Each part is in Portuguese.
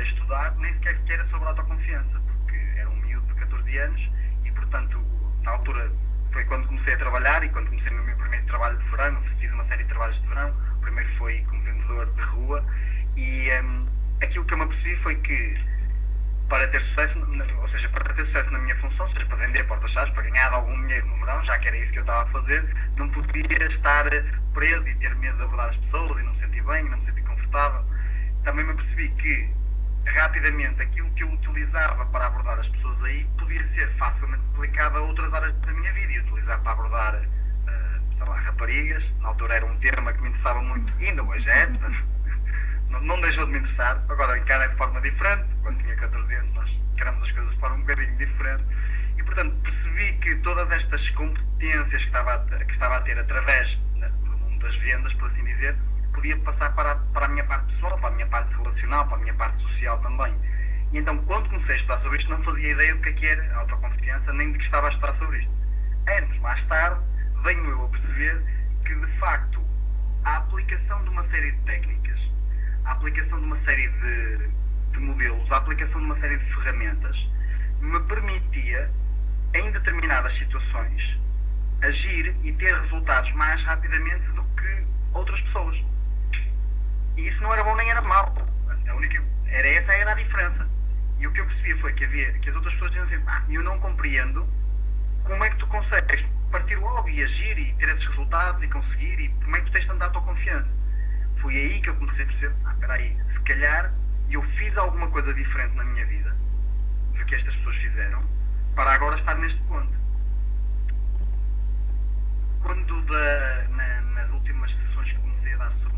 estudar, nem sequer era sobre autoconfiança, porque era um miúdo de 14 anos e, portanto, na altura foi quando comecei a trabalhar e quando comecei no meu primeiro trabalho de verão, fiz uma série de trabalhos de verão. O primeiro foi como vendedor de rua e aquilo que eu me apercebi foi que para ter sucesso, ou seja, para ter sucesso na minha função, ou seja, para vender porta-chaves, para ganhar algum dinheiro no verão, já que era isso que eu estava a fazer, não podia estar preso e ter medo de abordar as pessoas e não me sentir bem, não me sentir confortável. Também me apercebi que rapidamente aquilo que eu utilizava para abordar as pessoas aí podia ser facilmente aplicado a outras áreas da minha vida e utilizar para abordar, sei lá, raparigas. Na altura era um tema que me interessava muito, ainda hoje é, portanto, não deixou de me interessar. Agora encara de forma diferente. Quando tinha 14 anos nós encaramos as coisas de forma um bocadinho diferente e, portanto, percebi que todas estas competências que estava a ter através do mundo das vendas, por assim dizer, podia passar para a minha parte pessoal, para a minha parte relacional, para a minha parte social também. E então, quando comecei a estudar sobre isto, não fazia ideia do que era autoconfiança, nem de que estava a estudar sobre isto. Anos mais tarde, venho eu a perceber que, de facto, a aplicação de uma série de técnicas, a aplicação de uma série de modelos, a aplicação de uma série de ferramentas, me permitia, em determinadas situações, agir e ter resultados mais rapidamente do que outras pessoas. E isso não era bom nem era mau. Essa era a diferença. E o que eu percebia foi que as outras pessoas diziam assim: eu não compreendo como é que tu consegues partir logo e agir e ter esses resultados e conseguir, e como é que tu tens tanta autoconfiança. Foi aí que eu comecei a perceber: espera aí, se calhar eu fiz alguma coisa diferente na minha vida do que estas pessoas fizeram para agora estar neste ponto. Quando nas últimas sessões que comecei a dar sobre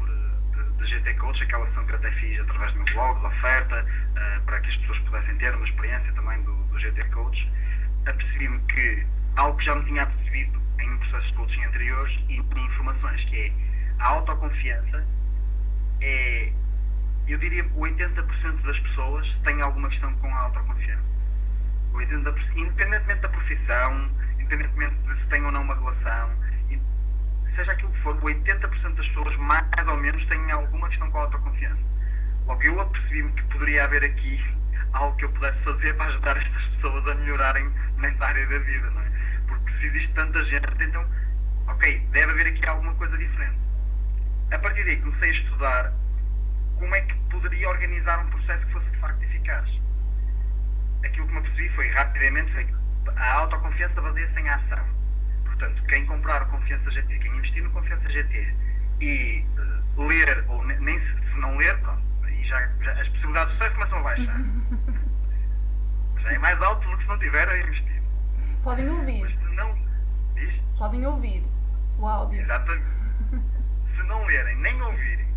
de GT Coach, aquela sessão que eu até fiz através do meu blog, da oferta, para que as pessoas pudessem ter uma experiência também do GT Coach, apercebi-me que algo que já me tinha percebido em processos de coaching anteriores e em informações, que é a autoconfiança, eu diria que 80% das pessoas têm alguma questão com a autoconfiança. 80%, independentemente da profissão, independentemente de se tem ou não uma relação, seja aquilo que for, 80% das pessoas mais ou menos têm alguma questão com a autoconfiança. Logo, eu apercebi-me que poderia haver aqui algo que eu pudesse fazer para ajudar estas pessoas a melhorarem nessa área da vida, não é? Porque se existe tanta gente, então, ok, deve haver aqui alguma coisa diferente. A partir daí comecei a estudar como é que poderia organizar um processo que fosse de facto eficaz. Aquilo que me apercebi foi, rapidamente, foi que a autoconfiança baseia-se em ação. Portanto, quem comprar o Confiança GT, quem investir no Confiança GT e ler, ou nem se não ler, pronto, aí já as possibilidades de sucesso começam a baixar. Já é mais alto do que se não tiver a investir. Podem ouvir. Mas se não... Diz? Podem ouvir o áudio. Exatamente. Se não lerem, nem ouvirem,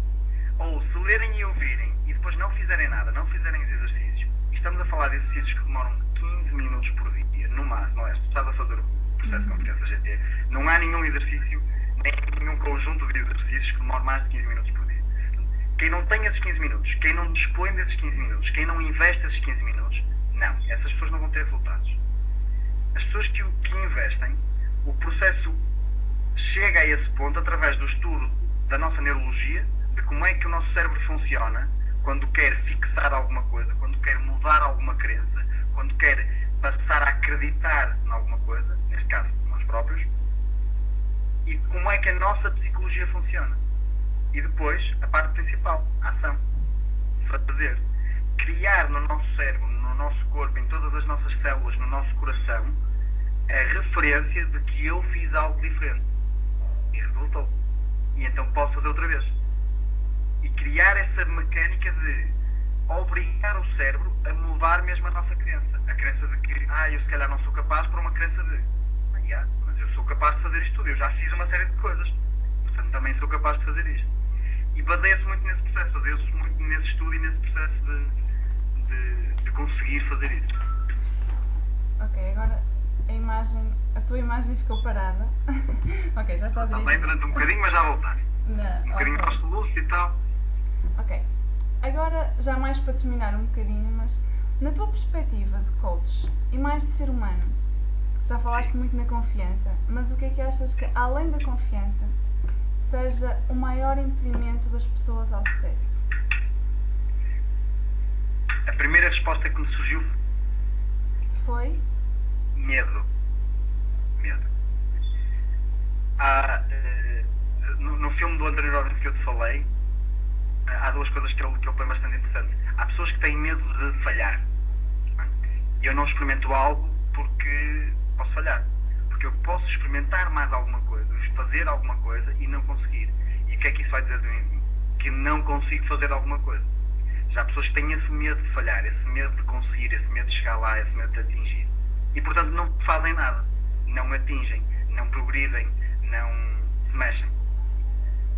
ou se lerem e ouvirem e depois não fizerem nada, não fizerem os exercícios, e estamos a falar de exercícios que demoram 15 minutos por dia, no máximo, tu estás a fazer o processo de Confiança GT, não há nenhum exercício, nem nenhum conjunto de exercícios que demore mais de 15 minutos por dia. Quem não tem esses 15 minutos, quem não dispõe desses 15 minutos, quem não investe esses 15 minutos, não, essas pessoas não vão ter resultados. As pessoas que investem, o processo chega a esse ponto através do estudo da nossa neurologia, de como é que o nosso cérebro funciona quando quer fixar alguma coisa, quando quer mudar alguma crença, quando quer passar a acreditar em alguma coisa, neste caso nós próprios, e como é que a nossa psicologia funciona. E depois, a parte principal, a ação. Fazer. Criar no nosso cérebro, no nosso corpo, em todas as nossas células, no nosso coração, a referência de que eu fiz algo diferente. E resultou. E então posso fazer outra vez. E criar essa mecânica de obrigar o cérebro a mudar mesmo a nossa crença. A crença de que, eu se calhar não sou capaz, para uma crença de, mas eu sou capaz de fazer isto tudo, eu já fiz uma série de coisas. Portanto, também sou capaz de fazer isto. E baseia-se muito nesse processo, baseia-se muito nesse estudo e nesse processo de conseguir fazer isso. Ok, agora a tua imagem ficou parada. Ok, já está direito. Também durante um bocadinho, mas já voltar. Um bocadinho mais de luz e tal. Ok. Agora, já mais para terminar um bocadinho, mas na tua perspectiva de coach e mais de ser humano, já falaste muito na confiança, mas o que é que achas que, além da confiança, seja o maior impedimento das pessoas ao sucesso? A primeira resposta que me surgiu Foi? medo. Medo. No filme do Anthony Robbins que eu te falei, há duas coisas que ele põe bastante interessante. Há pessoas que têm medo de falhar. E eu não experimento algo porque posso falhar. Porque eu posso experimentar mais alguma coisa, fazer alguma coisa e não conseguir. E o que é que isso vai dizer de mim? Que não consigo fazer alguma coisa. Já há pessoas que têm esse medo de falhar, esse medo de conseguir, esse medo de chegar lá, esse medo de atingir. E portanto não fazem nada. Não atingem, não progridem, não se mexem.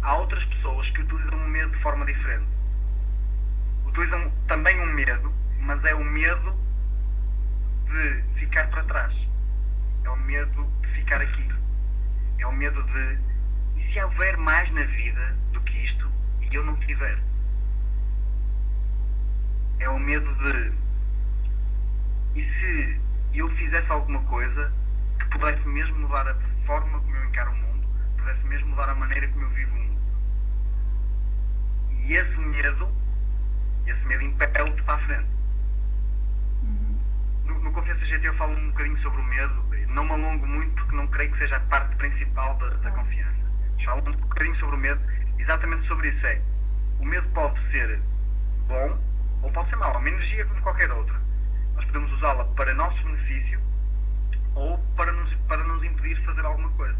Há outras pessoas que utilizam o medo de forma diferente. Utilizam também um medo, mas é o medo de ficar para trás. É o medo de ficar aqui. É o medo de, e se houver mais na vida do que isto e eu não tiver? É o medo de, e se eu fizesse alguma coisa que pudesse mesmo mudar a forma como eu encaro o mundo, pudesse mesmo mudar a maneira como eu vivo o mundo? E esse medo impele-te para a frente. No Confiança GT eu falo um bocadinho sobre o medo, não me alongo muito porque não creio que seja a parte principal da confiança. Falo um bocadinho sobre o medo, exatamente sobre isso. O medo pode ser bom ou pode ser mau, é uma energia como qualquer outra. Nós podemos usá-la para nosso benefício ou para nos impedir de fazer alguma coisa.